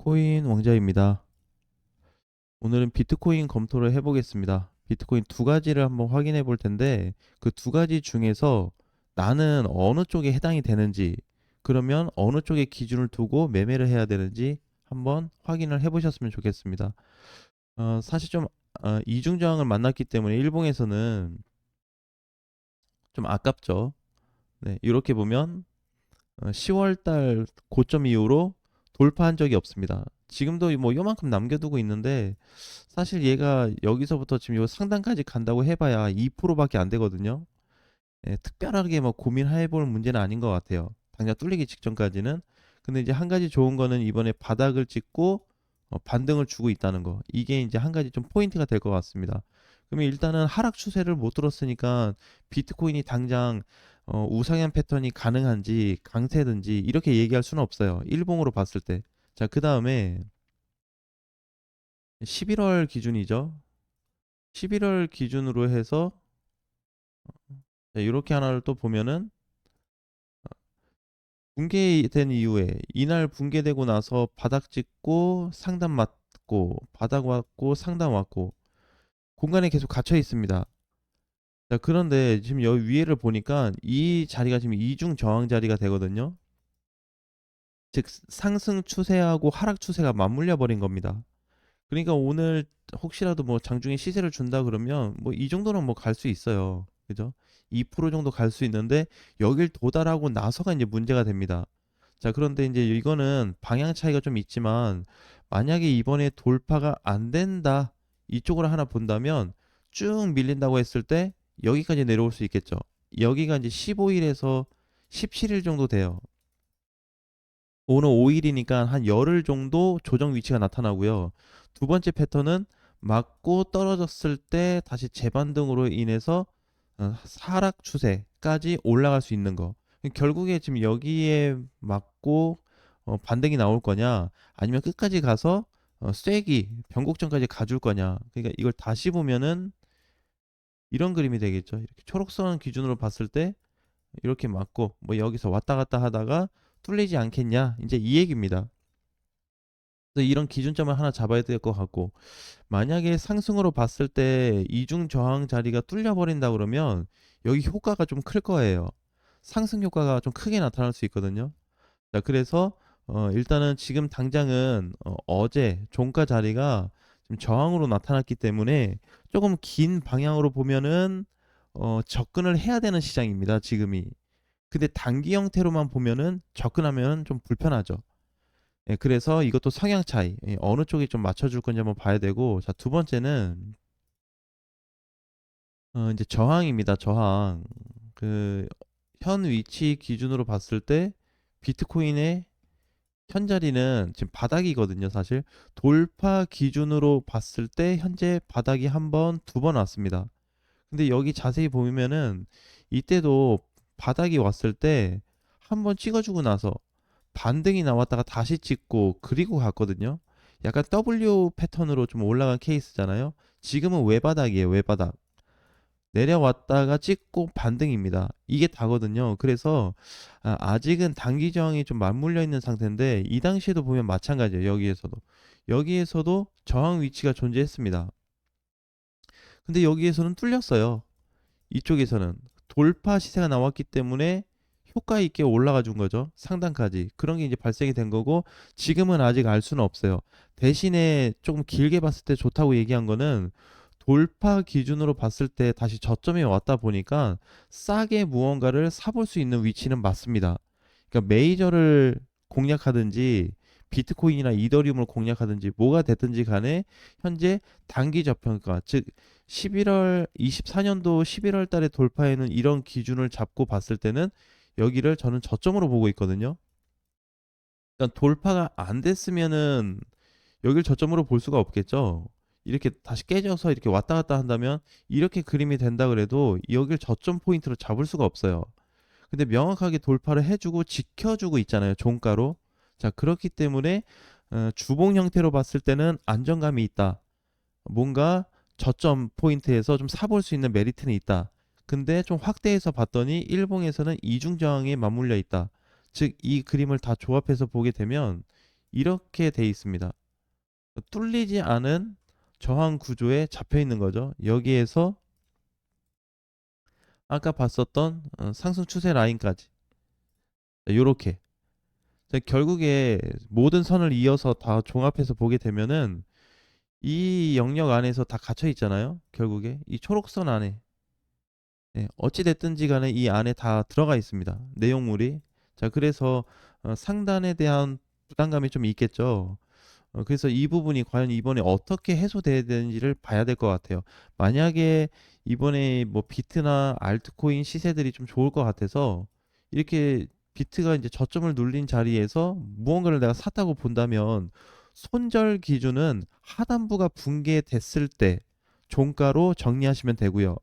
비트코인 왕자입니다. 오늘은 비트코인 검토를 해보겠습니다. 비트코인 두 가지를 한번 확인해 볼 텐데 그 두 가지 중에서 나는 어느 쪽에 해당이 되는지, 그러면 어느 쪽에 기준을 두고 매매를 해야 되는지 한번 확인을 해보셨으면 좋겠습니다. 사실 좀 이중 저항을 만났기 때문에 일봉에서는 좀 아깝죠. 네, 이렇게 보면 10월 달 고점 이후로 돌파한 적이 없습니다. 지금도 뭐 요만큼 남겨두고 있는데 사실 얘가 여기서부터 지금 요 상단까지 간다고 해봐야 2%밖에 안 되거든요. 예, 특별하게 뭐 고민해볼 문제는 아닌 것 같아요. 당장 뚫리기 직전까지는. 근데 이제 한 가지 좋은 거는 이번에 바닥을 찍고 반등을 주고 있다는 거. 이게 이제 한 가지 좀 포인트가 될 것 같습니다. 그러면 일단은 하락 추세를 못 들었으니까 비트코인이 당장 우상향 패턴이 가능한지 강세든지 이렇게 얘기할 수는 없어요. 일봉으로 봤을 때. 자, 그 다음에 11월 기준이죠. 11월 기준으로 해서 이렇게 하나를 또 보면은 붕괴된 이후에 이날 붕괴되고 나서 바닥 찍고 상단 맞고 바닥 왔고 상단 왔고 공간에 계속 갇혀 있습니다. 자, 그런데 지금 여기 위에를 보니까 이 자리가 지금 이중 저항 자리가 되거든요. 즉 상승 추세하고 하락 추세가 맞물려 버린 겁니다. 그러니까 오늘 혹시라도 뭐 장중에 시세를 준다 그러면 뭐 이 정도는 뭐 갈 수 있어요. 그죠? 2% 정도 갈 수 있는데 여길 도달하고 나서가 이제 문제가 됩니다. 자, 그런데 이제 이거는 방향 차이가 좀 있지만 만약에 이번에 돌파가 안 된다. 이쪽으로 하나 본다면 쭉 밀린다고 했을 때 여기까지 내려올 수 있겠죠. 여기가 이제 15일에서 17일 정도 돼요. 오늘 5일이니까 한 열흘 정도 조정 위치가 나타나고요. 두 번째 패턴은 맞고 떨어졌을 때 다시 재반등으로 인해서 하락 추세까지 올라갈 수 있는 거. 결국에 지금 여기에 맞고 반등이 나올 거냐, 아니면 끝까지 가서 쐐기 변곡점까지 가줄 거냐. 그러니까 이걸 다시 보면은 이런 그림이 되겠죠. 이렇게 초록선 기준으로 봤을 때 이렇게 맞고 뭐 여기서 왔다 갔다 하다가 뚫리지 않겠냐, 이제 이 얘기입니다. 그래서 이런 기준점을 하나 잡아야 될 것 같고, 만약에 상승으로 봤을 때 이중 저항 자리가 뚫려 버린다 그러면 여기 효과가 좀 클 거예요. 상승 효과가 좀 크게 나타날 수 있거든요. 자, 그래서 일단은 지금 당장은 어제 종가 자리가 지금 저항으로 나타났기 때문에 조금 긴 방향으로 보면은 접근을 해야 되는 시장입니다, 지금이. 근데 단기 형태로만 보면은 접근하면 좀 불편하죠. 예, 그래서 이것도 성향 차이, 예, 어느 쪽이 좀 맞춰줄 건지 한번 봐야 되고, 자, 두 번째는 이제 저항입니다. 저항. 그 현 위치 기준으로 봤을 때 비트코인의 현 자리는 지금 바닥이거든요, 사실. 돌파 기준으로 봤을 때 현재 바닥이 한 번, 두 번 왔습니다. 근데 여기 자세히 보면은 이때도 바닥이 왔을 때 한 번 찍어주고 나서 반등이 나왔다가 다시 찍고 그리고 갔거든요. 약간 W 패턴으로 좀 올라간 케이스잖아요. 지금은 외바닥이에요, 외바닥. 내려왔다가 찍고 반등입니다. 이게 다거든요. 그래서 아직은 단기 저항이 좀 맞물려 있는 상태인데 이 당시에도 보면 마찬가지예요. 여기에서도 저항 위치가 존재했습니다. 근데 여기에서는 뚫렸어요. 이쪽에서는 돌파 시세가 나왔기 때문에 효과 있게 올라가 준 거죠. 상단까지. 그런 게 이제 발생이 된 거고, 지금은 아직 알 수는 없어요. 대신에 조금 길게 봤을 때 좋다고 얘기한 거는 돌파 기준으로 봤을 때 다시 저점에 왔다 보니까 싸게 무언가를 사볼 수 있는 위치는 맞습니다. 그러니까 메이저를 공략하든지 비트코인이나 이더리움을 공략하든지 뭐가 됐든지 간에 현재 단기 저평가, 즉 11월 24년도 11월 달에 돌파에는 이런 기준을 잡고 봤을 때는 여기를 저는 저점으로 보고 있거든요. 일단 돌파가 안 됐으면은 여길 저점으로 볼 수가 없겠죠. 이렇게 다시 깨져서 이렇게 왔다 갔다 한다면 이렇게 그림이 된다 그래도 여길 저점 포인트로 잡을 수가 없어요. 근데 명확하게 돌파를 해주고 지켜주고 있잖아요, 종가로. 자, 그렇기 때문에 주봉 형태로 봤을 때는 안정감이 있다. 뭔가 저점 포인트에서 좀 사볼 수 있는 메리트는 있다. 근데 좀 확대해서 봤더니 일봉에서는 이중 저항에 맞물려 있다. 즉 이 그림을 다 조합해서 보게 되면 이렇게 돼 있습니다. 뚫리지 않은 저항 구조에 잡혀 있는 거죠. 여기에서 아까 봤었던 상승 추세 라인까지 이렇게 결국에 모든 선을 이어서 다 종합해서 보게 되면은 이 영역 안에서 다 갇혀 있잖아요. 결국에 이 초록선 안에 어찌 됐든지 간에 이 안에 다 들어가 있습니다. 내용물이. 자, 그래서 상단에 대한 부담감이 좀 있겠죠. 그래서 이 부분이 과연 이번에 어떻게 해소돼야 되는지를 봐야 될 것 같아요. 만약에 이번에 뭐 비트나 알트코인 시세들이 좀 좋을 것 같아서 이렇게 비트가 이제 저점을 눌린 자리에서 무언가를 내가 샀다고 본다면 손절 기준은 하단부가 붕괴됐을 때 종가로 정리하시면 되고요.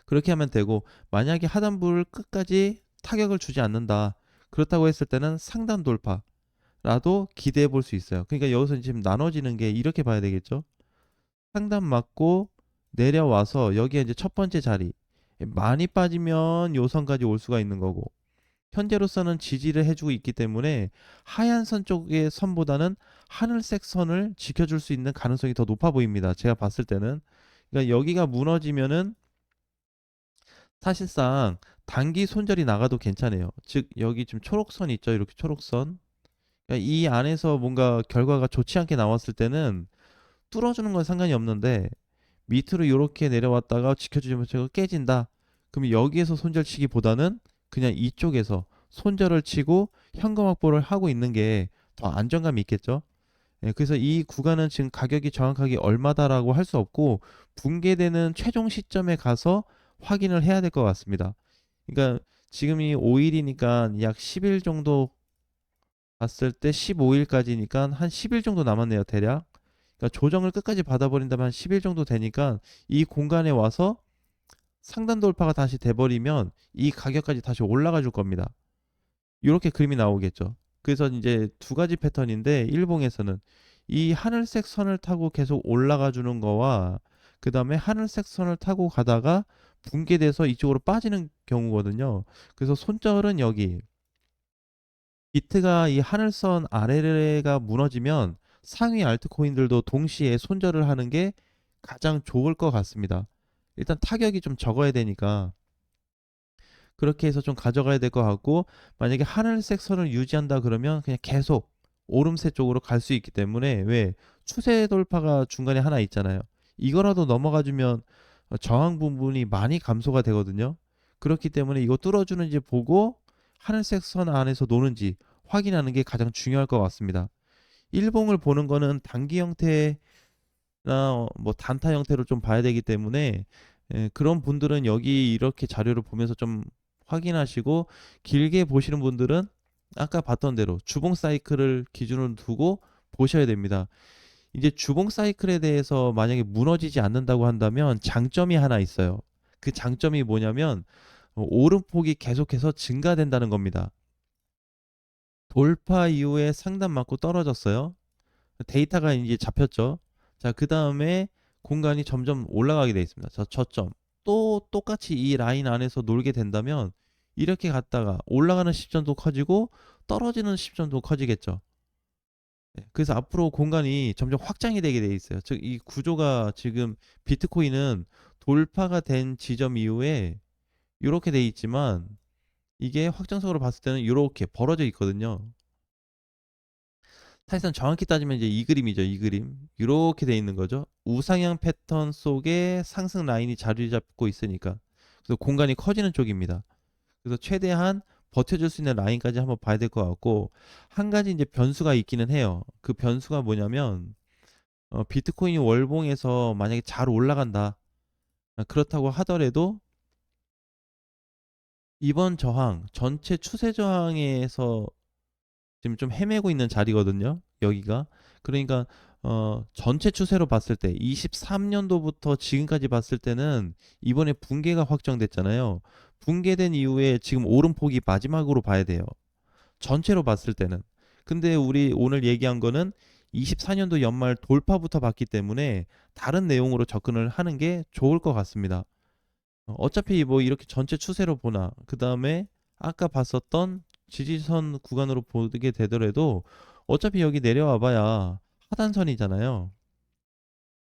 그렇게 하면 되고, 만약에 하단부를 끝까지 타격을 주지 않는다. 그렇다고 했을 때는 상단 돌파라도 기대해 볼 수 있어요. 그러니까 여기서 지금 나눠지는 게 이렇게 봐야 되겠죠. 상단 맞고 내려와서 여기에 이제 첫 번째 자리. 많이 빠지면 요선까지 올 수가 있는 거고, 현재로서는 지지를 해주고 있기 때문에 하얀 선 쪽의 선보다는 하늘색 선을 지켜줄 수 있는 가능성이 더 높아 보입니다. 제가 봤을 때는. 그러니까 여기가 무너지면은 사실상 단기 손절이 나가도 괜찮아요. 즉 여기 지금 초록선 있죠. 이렇게 초록선. 그러니까 이 안에서 뭔가 결과가 좋지 않게 나왔을 때는 뚫어주는 건 상관이 없는데 밑으로 이렇게 내려왔다가 지켜주지 못하고 깨진다. 그럼 여기에서 손절 치기보다는 그냥 이쪽에서 손절을 치고 현금 확보를 하고 있는 게 더 안정감이 있겠죠. 그래서 이 구간은 지금 가격이 정확하게 얼마다라고 할 수 없고 붕괴되는 최종 시점에 가서 확인을 해야 될 것 같습니다. 그러니까 지금이 5일이니까 약 10일 정도 봤을 때 15일까지니까 한 10일 정도 남았네요, 대략. 그러니까 조정을 끝까지 받아버린다면 한 10일 정도 되니까 이 공간에 와서 상단 돌파가 다시 돼버리면 이 가격까지 다시 올라가 줄 겁니다. 이렇게 그림이 나오겠죠. 그래서 이제 두 가지 패턴인데 일봉에서는 이 하늘색 선을 타고 계속 올라가 주는 거와 그 다음에 하늘색 선을 타고 가다가 붕괴돼서 이쪽으로 빠지는 경우거든요. 그래서 손절은 여기 비트가 이 하늘선 아래가 무너지면 상위 알트코인들도 동시에 손절을 하는 게 가장 좋을 것 같습니다. 일단 타격이 좀 적어야 되니까 그렇게 해서 좀 가져가야 될 것 같고, 만약에 하늘색 선을 유지한다 그러면 그냥 계속 오름세 쪽으로 갈 수 있기 때문에, 왜 추세 돌파가 중간에 하나 있잖아요. 이거라도 넘어가 주면 저항 부분이 많이 감소가 되거든요. 그렇기 때문에 이거 뚫어주는지 보고 하늘색 선 안에서 노는지 확인하는 게 가장 중요할 것 같습니다. 일봉을 보는 거는 단기 형태나 뭐 단타 형태로 좀 봐야 되기 때문에 그런 분들은 여기 이렇게 자료를 보면서 좀 확인하시고, 길게 보시는 분들은 아까 봤던 대로 주봉 사이클을 기준으로 두고 보셔야 됩니다. 이제 주봉 사이클에 대해서 만약에 무너지지 않는다고 한다면 장점이 하나 있어요. 그 장점이 뭐냐면 오름폭이 계속해서 증가된다는 겁니다. 돌파 이후에 상단 맞고 떨어졌어요. 데이터가 이제 잡혔죠. 자, 그 다음에 공간이 점점 올라가게 되어 있습니다. 자, 저점. 또 똑같이 이 라인 안에서 놀게 된다면 이렇게 갔다가 올라가는 시점도 커지고 떨어지는 시점도 커지겠죠. 그래서 앞으로 공간이 점점 확장이 되게 돼 있어요. 즉, 이 구조가 지금 비트코인은 돌파가 된 지점 이후에 이렇게 돼 있지만 이게 확장성으로 봤을 때는 이렇게 벌어져 있거든요. 사실상 정확히 따지면 이제 이 그림이죠. 이 그림. 이렇게 돼 있는 거죠. 우상향 패턴 속에 상승 라인이 자리 잡고 있으니까. 그래서 공간이 커지는 쪽입니다. 그래서 최대한 버텨줄 수 있는 라인까지 한번 봐야 될 것 같고, 한 가지 이제 변수가 있기는 해요. 그 변수가 뭐냐면 비트코인이 월봉에서 만약에 잘 올라간다. 그렇다고 하더라도 이번 저항 전체 추세 저항에서 지금 좀 헤매고 있는 자리거든요. 여기가. 그러니까 전체 추세로 봤을 때 23년도부터 지금까지 봤을 때는 이번에 붕괴가 확정됐잖아요. 붕괴된 이후에 지금 오름폭이 마지막으로 봐야 돼요. 전체로 봤을 때는. 근데 우리 오늘 얘기한 거는 24년도 연말 돌파부터 봤기 때문에 다른 내용으로 접근을 하는 게 좋을 것 같습니다. 어차피 뭐 이렇게 전체 추세로 보나, 그 다음에 아까 봤었던 지지선 구간으로 보게 되더라도 어차피 여기 내려와 봐야 하단선이잖아요.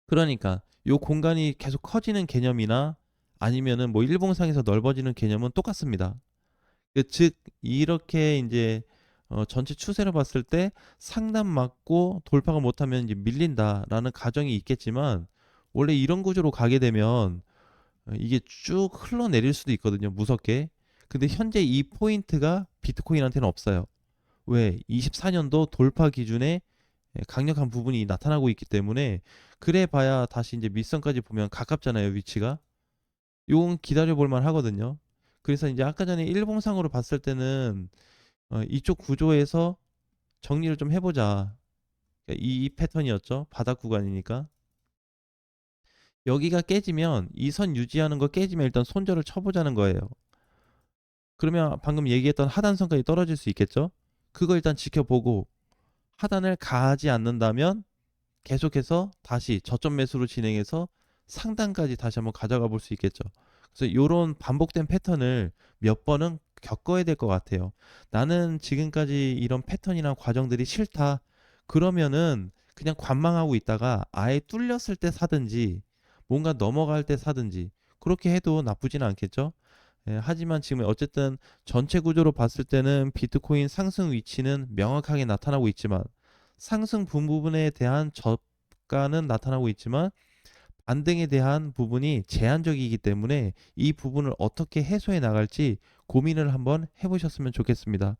그러니까 요 공간이 계속 커지는 개념이나 아니면은 뭐 일봉상에서 넓어지는 개념은 똑같습니다. 즉 이렇게 이제 전체 추세를 봤을 때 상단 맞고 돌파가 못하면 이제 밀린다라는 가정이 있겠지만 원래 이런 구조로 가게 되면 이게 쭉 흘러내릴 수도 있거든요. 무섭게. 근데 현재 이 포인트가 비트코인한테는 없어요. 왜? 24년도 돌파 기준에 강력한 부분이 나타나고 있기 때문에 그래 봐야 다시 이제 밑선까지 보면 가깝잖아요, 위치가. 요건 기다려 볼 만 하거든요. 그래서 이제 아까 전에 일봉상으로 봤을 때는 이쪽 구조에서 정리를 좀 해보자. 그러니까 이 패턴이었죠. 바닥 구간이니까. 여기가 깨지면 이 선 유지하는 거 깨지면 일단 손절을 쳐보자는 거예요. 그러면 방금 얘기했던 하단선까지 떨어질 수 있겠죠. 그거 일단 지켜보고 하단을 가지 않는다면 계속해서 다시 저점 매수로 진행해서 상단까지 다시 한번 가져가 볼 수 있겠죠. 그래서 이런 반복된 패턴을 몇 번은 겪어야 될 것 같아요. 나는 지금까지 이런 패턴이나 과정들이 싫다. 그러면은 그냥 관망하고 있다가 아예 뚫렸을 때 사든지 뭔가 넘어갈 때 사든지 그렇게 해도 나쁘지는 않겠죠. 하지만 지금 어쨌든 전체 구조로 봤을 때는 비트코인 상승 위치는 명확하게 나타나고 있지만 상승 부분에 대한 저가는 나타나고 있지만 반등에 대한 부분이 제한적이기 때문에 이 부분을 어떻게 해소해 나갈지 고민을 한번 해보셨으면 좋겠습니다.